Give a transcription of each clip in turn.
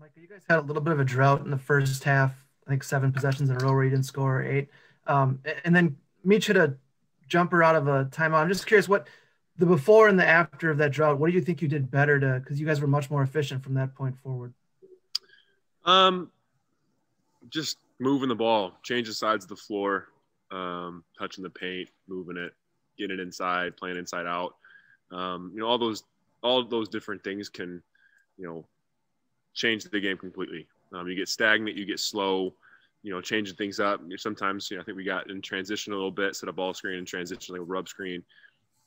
Micah, you guys had a little bit of a drought in the first half, I think 7 possessions in a row where you didn't score, 8. And then Meach hit a jumper out of a timeout. I'm just curious what the before and the after of that drought, what do you think you did better because you guys were much more efficient from that point forward? Just moving the ball, changing sides of the floor, touching the paint, moving it, getting it inside, playing inside out. All those different things can, change the game completely. You get stagnant, you get slow, changing things up. Sometimes, I think we got in transition a little bit, set a ball screen and transition like a rub screen,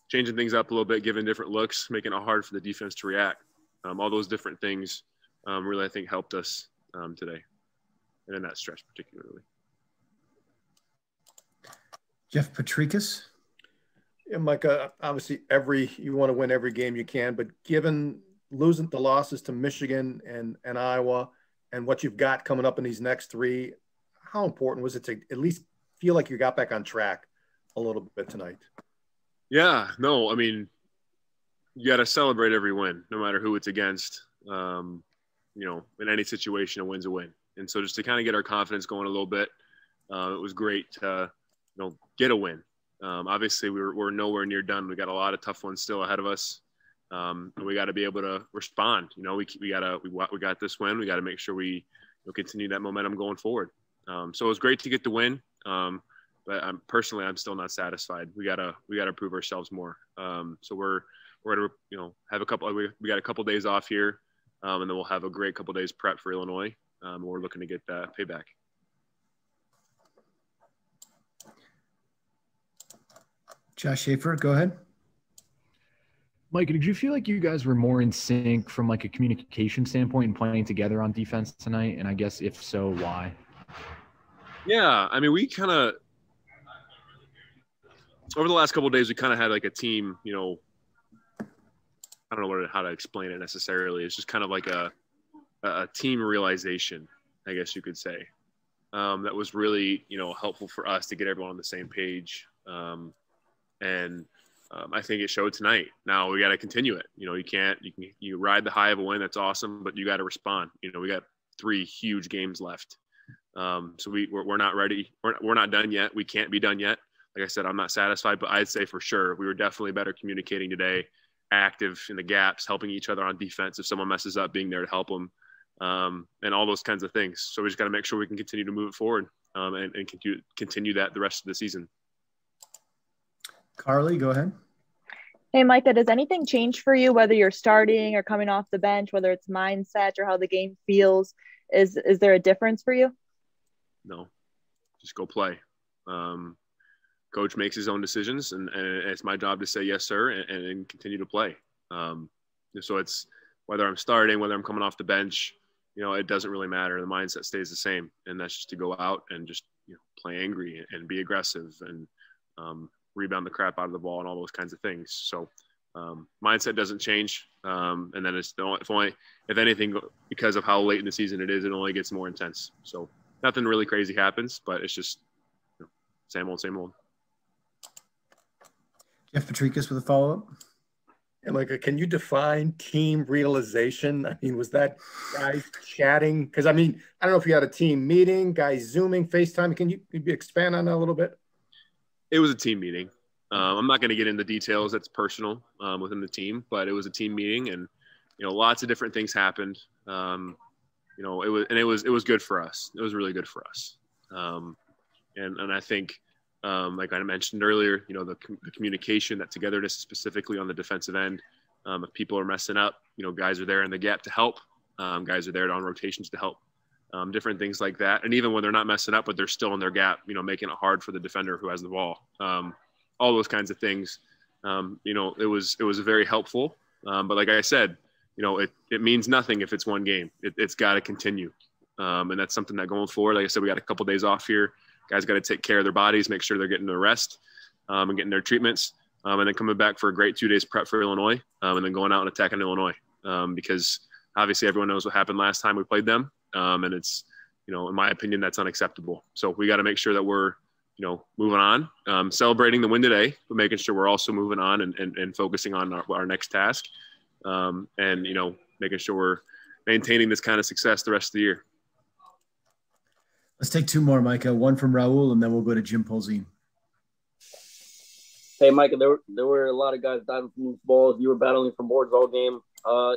changing things up a little bit, giving different looks, making it hard for the defense to react. All those different things really, I think, helped us today, and in that stretch particularly. Jeff Patrikas. Yeah, Micah, obviously you want to win every game you can, but given losing the losses to Michigan and Iowa and what you've got coming up in these next 3, how important was it to at least feel like you got back on track a little bit tonight? Yeah, no, I mean, you got to celebrate every win, no matter who it's against. In any situation, a win's a win. And so just to kind of get our confidence going a little bit, it was great to, get a win. Obviously, we're nowhere near done. We got a lot of tough ones still ahead of us. And we got to be able to respond. We got this win. We got to make sure we continue that momentum going forward. So it was great to get the win. But I'm still not satisfied. We gotta prove ourselves more. So we're gonna have we got a couple days off here, and then we'll have a great couple days prep for Illinois. We're looking to get that payback. Josh Schaefer, go ahead. Micah, did you feel like you guys were more in sync from like a communication standpoint and playing together on defense tonight? And I guess if so, why? Yeah, I mean, we kind of over the last couple of days, we kind of had like a team. I don't know how to explain it necessarily. It's just kind of like a team realization, I guess you could say, that was really helpful for us to get everyone on the same page. I think it showed tonight. Now we got to continue it. You ride the high of a win. That's awesome, but you got to respond. We got 3 huge games left. So we're not ready. We're not done yet. We can't be done yet. Like I said, I'm not satisfied, but I'd say for sure we were definitely better communicating today, active in the gaps, helping each other on defense. If someone messes up, being there to help them, and all those kinds of things. So we just got to make sure we can continue to move it forward and continue that the rest of the season. Carly, go ahead. Hey, Micah, does anything change for you, whether you're starting or coming off the bench, whether it's mindset or how the game feels? Is there a difference for you? No, just go play. Coach makes his own decisions, and it's my job to say yes, sir, and continue to play. So it's whether I'm starting, whether I'm coming off the bench, it doesn't really matter. The mindset stays the same, and that's just to go out and just play angry and be aggressive and rebound the crap out of the ball and all those kinds of things. So mindset doesn't change, and then if anything, because of how late in the season it is, it only gets more intense. So nothing really crazy happens, but it's just same old. Jeff Patrikas with a follow-up. And can you define team realization? I mean, was that guys chatting? Because I don't know if you had a team meeting, guys Zooming, FaceTime. Can you expand on that a little bit? It was a team meeting. I'm not going to get into details. That's personal within the team, but it was a team meeting, and lots of different things happened. It was good for us. It was really good for us. And I think, like I mentioned earlier, the communication, that togetherness, specifically on the defensive end. If people are messing up, guys are there in the gap to help. Guys are there on rotations to help. Different things like that. And even when they're not messing up, but they're still in their gap, making it hard for the defender who has the ball. All those kinds of things. It was very helpful. But like I said, it means nothing if it's one game. It's got to continue. And that's something that going forward, like I said, we got a couple days off here. Guys got to take care of their bodies, make sure they're getting their rest and getting their treatments. And then coming back for a great 2 days prep for Illinois, and then going out and attacking Illinois. Because obviously everyone knows what happened last time we played them. And it's, in my opinion, that's unacceptable. So we got to make sure that we're, moving on, celebrating the win today, but making sure we're also moving on and focusing on our next task. And, making sure we're maintaining this kind of success the rest of the year. Let's take two more, Micah. One from Raul, and then we'll go to Jim Polzin. Hey, Micah, there were a lot of guys diving from loose balls. You were battling for boards all game.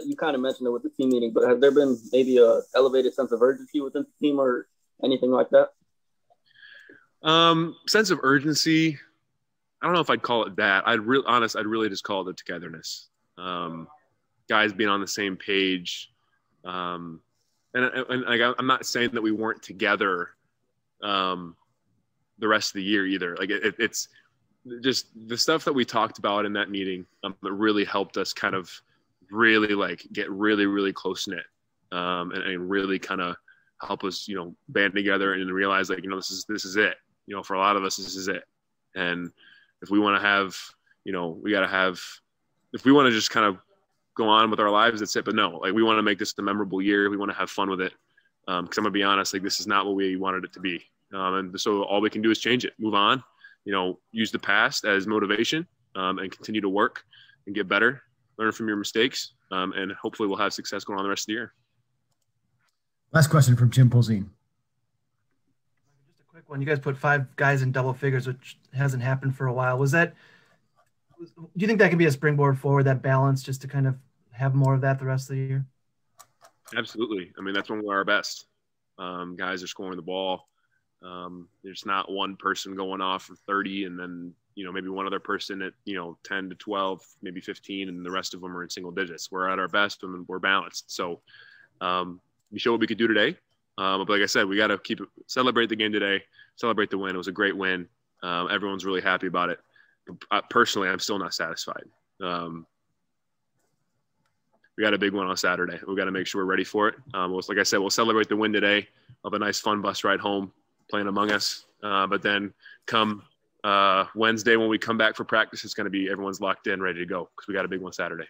You kind of mentioned it with the team meeting, but has there been maybe a elevated sense of urgency within the team or anything like that? Sense of urgency, I don't know if I'd call it that. I'd really just call it the togetherness. Guys being on the same page. And I'm not saying that we weren't together the rest of the year either. Like it's just the stuff that we talked about in that meeting that really helped us kind of really like get really, really close knit and really kind of help us, band together and realize like, this is it. For a lot of us, this is it. And if we want to have, if we want to just kind of go on with our lives, that's it. But no, like we want to make this a memorable year. We want to have fun with it. Cause I'm gonna be honest, like this is not what we wanted it to be. And so all we can do is change it, move on, use the past as motivation and continue to work and get better, learn from your mistakes. And hopefully we'll have success going on the rest of the year. Last question from Jim Polzin. Just a quick one. You guys put 5 guys in double figures, which hasn't happened for a while. Do you think that could be a springboard forward, that balance, just to kind of have more of that the rest of the year? Absolutely. I mean, that's when we're our best. Guys are scoring the ball. There's not one person going off for 30 and then, maybe one other person at, 10 to 12, maybe 15, and the rest of them are in single digits. We're at our best when we're balanced. So we showed what we could do today. But like I said, we got to celebrate the game today, celebrate the win. It was a great win. Everyone's really happy about it. Personally, I'm still not satisfied. We got a big one on Saturday. We got to make sure we're ready for it. Like I said, we'll celebrate the win today. Have a nice, fun bus ride home, playing Among Us. But then come Wednesday when we come back for practice, it's going to be everyone's locked in, ready to go because we got a big one Saturday.